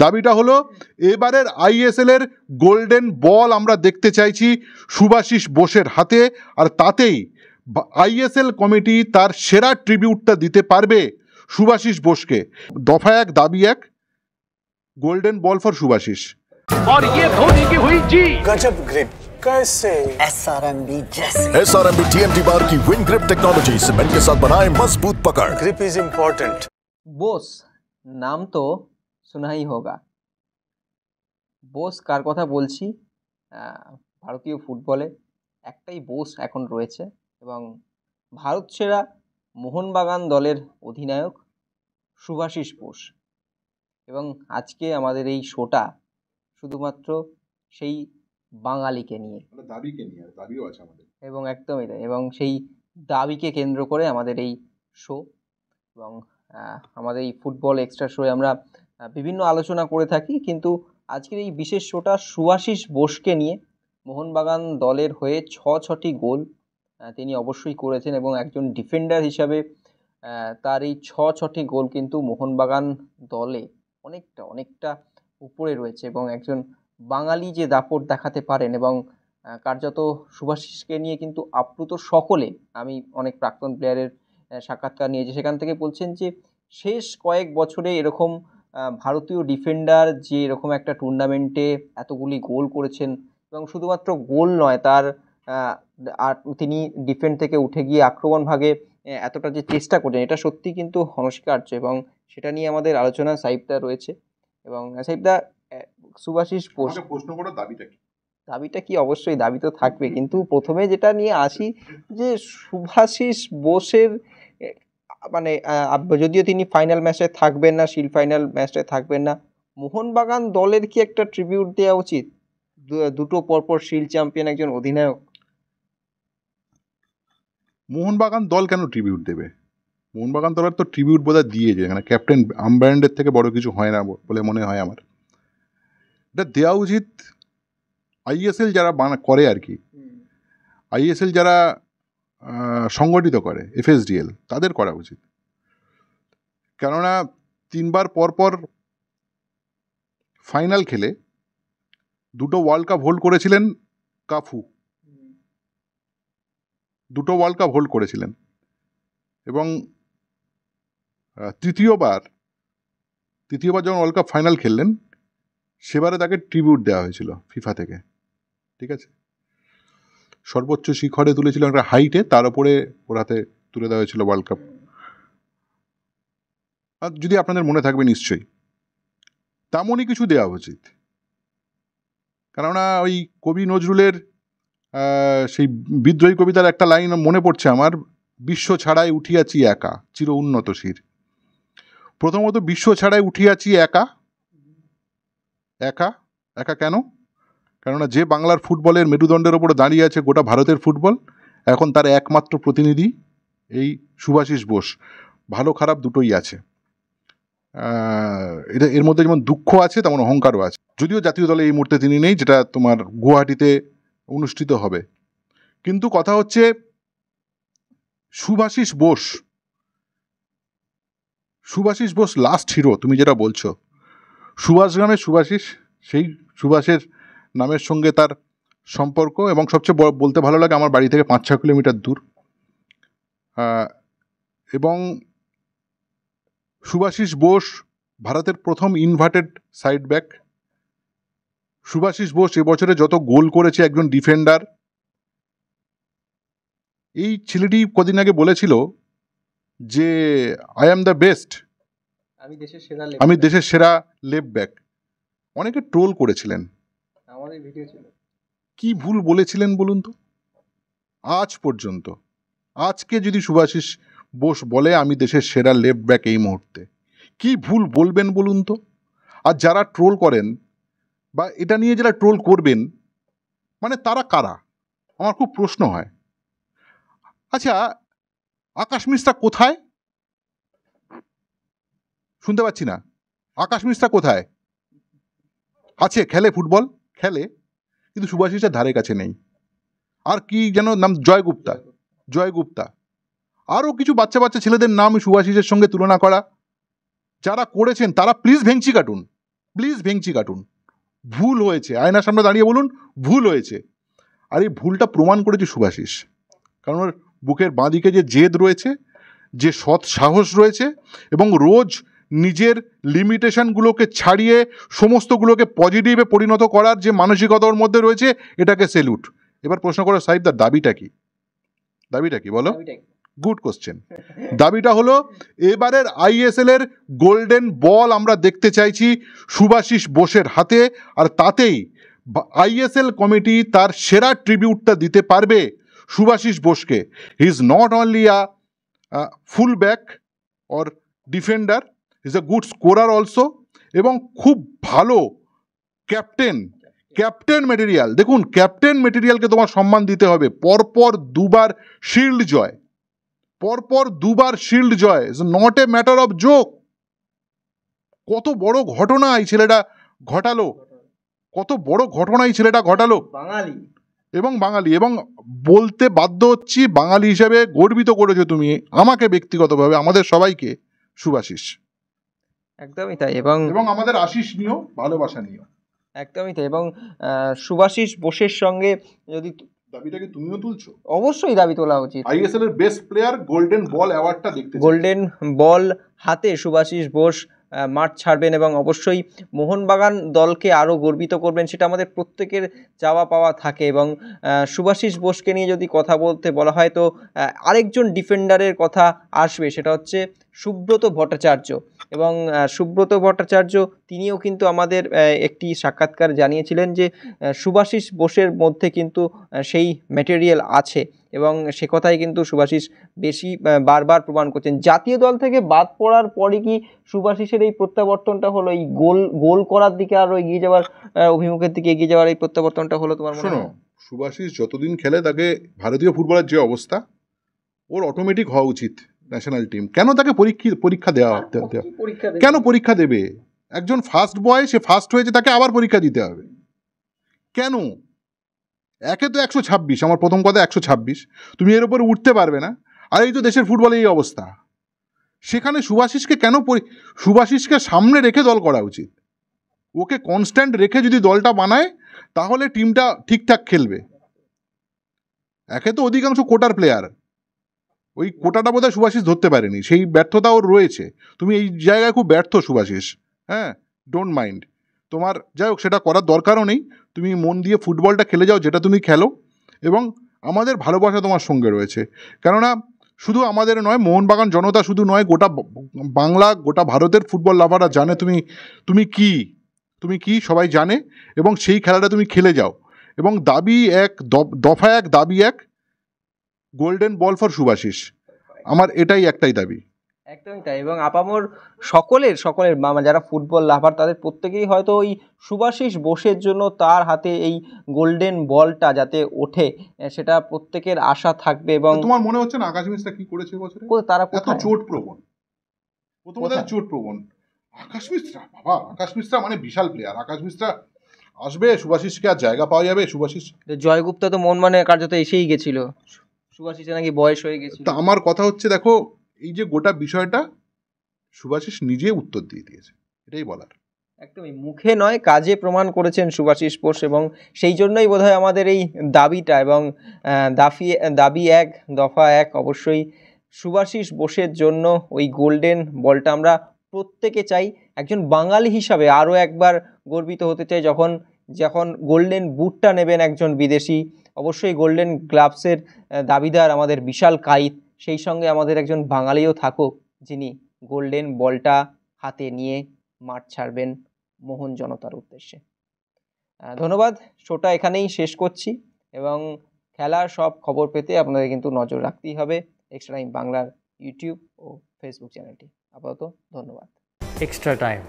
দাবিটা হলো এবারের আইএসএল এর গোল্ডেন বল আমরা দেখতে চাইছি শুভাশিস বোসের হাতে, আর তাতেই আইএসএল কমিটি তার সেরা ট্রিবিউটটা দিতে পারবে শুভাশিস বোসকে। দফা এক, দাবি এক, গোল্ডেন বল ফর শুভাশিস। और ये धोनी की हुई जी गजब ग्रिप कैसे एसआरएमबी जैसे एसआरएमबी टीएमटी बार की विन ग्रिप टेक्नोलॉजी सीमेंट के साथ बनाए मजबूत पकड़। Grip is important. बोस नाम तो শোনা ही होगा। বোস কার কথা বলছি? ভারতীয় ফুটবলে একটাই বোস এখন রয়েছে এবং ভারত সেরা মোহনবাগান দলের অধিনায়ক শুভাশিস বোস। এবং আজকে আমাদের এই শোটা শুধুমাত্র সেই বাঙালিকে নিয়ে, দাবিও আছে আমাদের, এবং একদমই তাই, এবং সেই দাবিকে কেন্দ্র করে আমাদের এই শো। এবং আমাদের এই ফুটবল এক্সট্রা শোয়ে আমরা বিভিন্ন আলোচনা করে থাকি, কিন্তু আজকের এই বিশেষ শোটা শুভাশিস বোসকে নিয়ে। মোহনবাগান দলের হয়ে 6টি গোল তিনি অবশ্যই করেছেন এবং একজন ডিফেন্ডার হিসাবে তার এই 6টি গোল কিন্তু মোহনবাগান দলে অনেকটা উপরে রয়েছে। এবং একজন বাঙালি যে দাপট দেখাতে পারেন, এবং কার্যত শুভাশিসকে নিয়ে কিন্তু আপ্লুত সকলে। আমি অনেক প্রাক্তন প্লেয়ারের সাক্ষাৎকার নিয়েছি, সেখান থেকে বলছেন যে শেষ কয়েক বছরে এরকম ভারতীয় ডিফেন্ডার যে এরকম একটা টুর্নামেন্টে এতগুলি গোল করেছেন, এবং শুধুমাত্র গোল নয়, তার তিনি ডিফেন্ড থেকে উঠে গিয়ে আক্রমণ ভাগে এতটা যে চেষ্টা করছেন, এটা সত্যি কিন্তু অনস্বীকার্য। এবং সেটা নিয়ে আমাদের আলোচনা সাইফদা রয়েছে। এবং সাইফদা, শুভাশিস বোস প্রশ্ন করো দাবিটা কি? দাবিটা কি? অবশ্যই দাবি তো থাকবে, কিন্তু প্রথমে যেটা নিয়ে আসি যে শুভাশিস বোসের মানে যদিও তিনি ফাইনাল ম্যাচে থাকবেন না, শিল্ড ফাইনাল ম্যাচে থাকবেন না, মোহনবাগান দলের কি একটা ট্রিবিউট দেওয়া উচিত? দুটো পরপর শিল্ড চ্যাম্পিয়ন একজন অধিনায়ক। মোহনবাগান দল কেন ট্রিবিউট দেবে? মোহনবাগান দলের তো ট্রিবিউট বোধহয় দিয়েছে, এখানে ক্যাপ্টেন আম্বায়ারের থেকে বড় কিছু হয় না বলে মনে হয় আমার। এটা দেওয়া উচিত আইএসএল যারা করে আর কি, আইএসএল যারা সংগঠিত করে, এফএসডিএল, তাদের করা উচিত। কেননা 3 বার পরপর ফাইনাল খেলে 2টো ওয়ার্ল্ড কাপ হোল্ড করেছিলেন কাফু, 2টো ওয়ার্ল্ড কাপ হোল্ড করেছিলেন, এবং তৃতীয়বার যখন ওয়ার্ল্ড কাপ ফাইনাল খেললেন সেবারে তাকে ট্রিবিউট দেওয়া হয়েছিল ফিফা থেকে, ঠিক আছে? সর্বোচ্চ শিখরে তুলেছিল একটা হাইটে, তার উপরে ওর হাতে তুলে দেওয়া হয়েছিল ওয়ার্ল্ড কাপ। আর যদি আপনাদের মনে থাকবে নিশ্চয়ই তেমনই কিছু দেওয়া উচিত। কেননা ওই কবি নজরুলের সেই বিদ্রোহী কবিতার একটা লাইন মনে পড়ছে আমার, বিশ্ব ছাড়াই উঠিয়াছি একা চির উন্নত শির। প্রথমত বিশ্ব ছাড়াই উঠিয়াছি একা। একা একা কেন? কেননা যে বাংলার ফুটবলের মেরুদণ্ডের ওপরে দাঁড়িয়ে আছে গোটা ভারতের ফুটবল, এখন তার একমাত্র প্রতিনিধি এই শুভাশিস বোস। ভালো খারাপ দুটোই আছে, এর মধ্যে যেমন দুঃখ আছে তেমন অহংকারও আছে। যদিও জাতীয় দলে এই মুহূর্তে তিনি নেই, যেটা তোমার গুয়াহাটিতে অনুষ্ঠিত হবে। কিন্তু কথা হচ্ছে শুভাশিস বোস লাস্ট হিরো। তুমি যেটা বলছো সুভাষ গ্রামের শুভাশিস, সেই সুভাষের নামের সঙ্গে তার সম্পর্ক, এবং সবচেয়ে বলতে ভালো লাগে আমার বাড়ি থেকে 5-6 কিলোমিটার দূর। এবং শুভাশিস বোস ভারতের প্রথম inverted side back. Subhashis Bose এবছরে যত গোল করেছে একজন ডিফেন্ডার। এই ছেলেটি কদিন আগে বলেছিল যে আই অ্যাম দ্য বেস্ট, আমি দেশের সেরা লেফট ব্যাক। অনেকে ট্রোল করেছিলেন, আমাদের ভিডিও ছিল। কি ভুল বলেছিলেন বলুন তো? আজ পর্যন্ত, আজকে যদি শুভাশিস বোস বলে আমি দেশের সেরা লেফট ব্যাক এই মুহূর্তে, কি ভুল বলবেন বলুন তো? আর যারা ট্রোল করেন বা এটা নিয়ে যারা ট্রোল করবেন, মানে তারা কারা? আমার খুব প্রশ্ন হয়। আচ্ছা, আকাশ মিশ্রা কোথায়? শুনতে পাচ্ছি না। আকাশ মিশ্রা কোথায় আছে? খেলে, ফুটবল খেলে, কিন্তু শুভাশিসের ধারে কাছে নেই। আর কি যেন নাম, জয় গুপ্তা, আরও কিছু বাচ্চা বাচ্চা ছেলেদের নাম শুভাশিসের সঙ্গে তুলনা করা। যারা করেছেন তারা প্লিজ ভেঙচি কাটুন, প্লিজ ভেঙচি কাটুন, ভুল হয়েছে, আয়নার সামনে দাঁড়িয়ে বলুন ভুল হয়েছে। আর এই ভুলটা প্রমাণ করেছে শুভাশিস, কারণ ওর বুকের বাঁদিকে যে জেদ রয়েছে, যে সৎ সাহস রয়েছে, এবং রোজ নিজের লিমিটেশনগুলোকে ছাড়িয়ে সমস্তগুলোকে পজিটিভে পরিণত করার যে মানসিকতা ওর মধ্যে রয়েছে, এটাকে সেলুট। এবার প্রশ্ন করো সাহেব, তার দাবিটা কি? দাবিটা কি বলো? Good question. দাবিটা হলো এবারের আইএসএল এর গোল্ডেন বল আমরা দেখতে চাইছি শুভাশিস বোসের হাতে, আর তাতেই আইএসএল কমিটি তার সেরা ট্রিবিউটটা দিতে পারবে শুভাশিস বোসকে। He is not only a full back or defender, is a good scorer also, এবং খুব ভালো ক্যাপ্টেন মেটেরিয়াল। দেখুন, ক্যাপ্টেন মেটেরিয়ালকে তোমার সম্মান দিতে হবে। পরপর দুবার শিল্ড জয়, is not a matter of joke. কত বড় ঘটনা এই ছেলেটা ঘটালো, বাঙালি, এবং বলতে বাধ্য হচ্ছি, বাঙালি হিসেবে গর্বিত করেছো তুমি আমাকে ব্যক্তিগতভাবে, আমাদের সবাইকে, শুভাশিস। একদমই তাই। এবং আমাদের আশিস নিও, ভালোবাসা নিও। একদমই তাই। এবং শুভাশিস বোসের সঙ্গে যদি দাবিটাকে তুমিও তুলছো, অবশ্যই দাবি তোলা উচিত। আইএসএল এর বেস্ট প্লেয়ার গোল্ডেন বল অ্যাওয়ার্ডটা দেখতে, গোল্ডেন বল হাতে শুভাশিস বোস মাঠ ছাড়বেন এবং অবশ্যই মোহনবাগান দলকে আরও গর্বিত করবেন, সেটা আমাদের প্রত্যেকের চাওয়া পাওয়া থাকে। এবং শুভাশিস বোসকে নিয়ে যদি কথা বলা হয়, তো আরেকজন ডিফেন্ডারের কথা আসবে, সেটা হচ্ছে সুব্রত ভট্টাচার্য। এবং সুব্রত ভট্টাচার্য তিনিও কিন্তু আমাদের একটি সাক্ষাৎকার জানিয়েছিলেন যে শুভাশিস বোসের মধ্যে কিন্তু সেই ম্যাটেরিয়াল আছে, এবং সে কথাই কিন্তু শুভাশিস বেশি বারবার প্রমাণ করছেন। জাতীয় দল থেকে বাদ পড়ার পরে কি শুভাশিসের এই প্রত্যাবর্তনটা হলো, এই গোল করার দিকে আরো এগিয়ে যাওয়ার, অভিমুখের দিকে এগিয়ে যাওয়ার এই প্রত্যাবর্তনটা হলো তোমার মনে হয়? শুভাশিস যতদিন খেলে, তাকে ভারতীয় ফুটবলের যে অবস্থা, ওর অটোমেটিক হওয়া উচিত ন্যাশনাল টিম। কেন তাকে পরীক্ষা দেওয়া? কেন পরীক্ষা দেবে? একজন ফার্স্ট বয়, সে ফার্স্ট হয়েছে, তাকে আবার পরীক্ষা দিতে হবে কেন? একে তো 126, আমার প্রথম কথা 126, তুমি এর উপরে উঠতে পারবে না। আর এই তো দেশের ফুটবলে এই অবস্থা, সেখানে শুভাশিসকে সামনে রেখে দল করা উচিত। ওকে কনস্ট্যান্ট রেখে যদি দলটা বানায়, তাহলে টিমটা ঠিকঠাক খেলবে। একে তো অধিকাংশ কোটার প্লেয়ার, ওই কোটাটা বোধহয় শুভাশিস ধরতে পারেনি, সেই ব্যর্থতা ওর রয়েছে। তুমি এই জায়গায় খুব ব্যর্থ শুভাশিস, হ্যাঁ, ডোন্ট মাইন্ড। তোমার যাই হোক, সেটা করার দরকারও নেই। তুমি মন দিয়ে ফুটবলটা খেলে যাও, যেটা তুমি খেলো, এবং আমাদের ভালোবাসা তোমার সঙ্গে রয়েছে। কেননা শুধু আমাদের নয়, মোহনবাগান জনতা শুধু নয়, গোটা বাংলা, গোটা ভারতের ফুটবল লাভাররা জানে তুমি কি সবাই জানে, এবং সেই খেলাটা তুমি খেলে যাও। এবং দাবি এক, দফা এক, দাবি এক, গোল্ডেন বল ফর শুভাশিস। আমার এটাই একটাই দাবি। একদমই তাই। এবং আপামর সকলের যারা ফুটবল লাভার, তাদের প্রত্যেকেই হয়তো ওই শুভাশিস বোসের জন্য তার হাতে এই গোল্ডেন বলটা যাতে ওঠে, সেটা প্রত্যেকের আশা থাকবে। এবং তোমার মনে হচ্ছে না আকাশ মিশ্রা কি করেছে বছরে? তারা এত চোট প্রবণ, আকাশ মিশ্রা মানে বিশাল প্লেয়ার। আকাশ মিশ্রা আসবে, শুভাশিসকে আর জায়গা পাওয়া যাবে? শুভাশিস, জয়গুপ্তা তো মন মানে কার্যত এসেই গেছিল, শুভাশিসে নাকি বয়স হয়ে গেছিল। তা আমার কথা হচ্ছে, দেখো, এই যে গোটা বিষয়টা শুভাশিস নিজে উত্তর দিয়ে দিয়েছে, এটাই বলার। একদমই, মুখে নয় কাজে প্রমাণ করেছেন শুভাশিস বোস, এবং সেই জন্যই বোধহয় আমাদের এই দাবিটা, এবং দাবি এক, দফা এক, অবশ্যই শুভাশিস বোসের জন্য ওই গোল্ডেন বলটা আমরা প্রত্যেকে চাই। একজন বাঙালি হিসাবে আরও একবার গর্বিত হতে চাই যখন গোল্ডেন বুটটা নেবেন একজন বিদেশি। অবশ্যই গোল্ডেন গ্লাভসের দাবিদার আমাদের বিশাল কাইত, সেই সঙ্গে আমাদের একজন বাঙালিও থাকুক, যিনি গোল্ডেন বলটা হাতে নিয়ে মাঠ ছাড়বেন মোহন জনতার উদ্দেশ্যে। ধন্যবাদ। শোটা এখানেই শেষ করছি, এবং খেলার সব খবর পেতে আপনাদের কিন্তু নজর রাখতেই হবে এক্সট্রা টাইম বাংলার ইউটিউব ও ফেসবুক চ্যানেলটি। আপাতত ধন্যবাদ। extra time.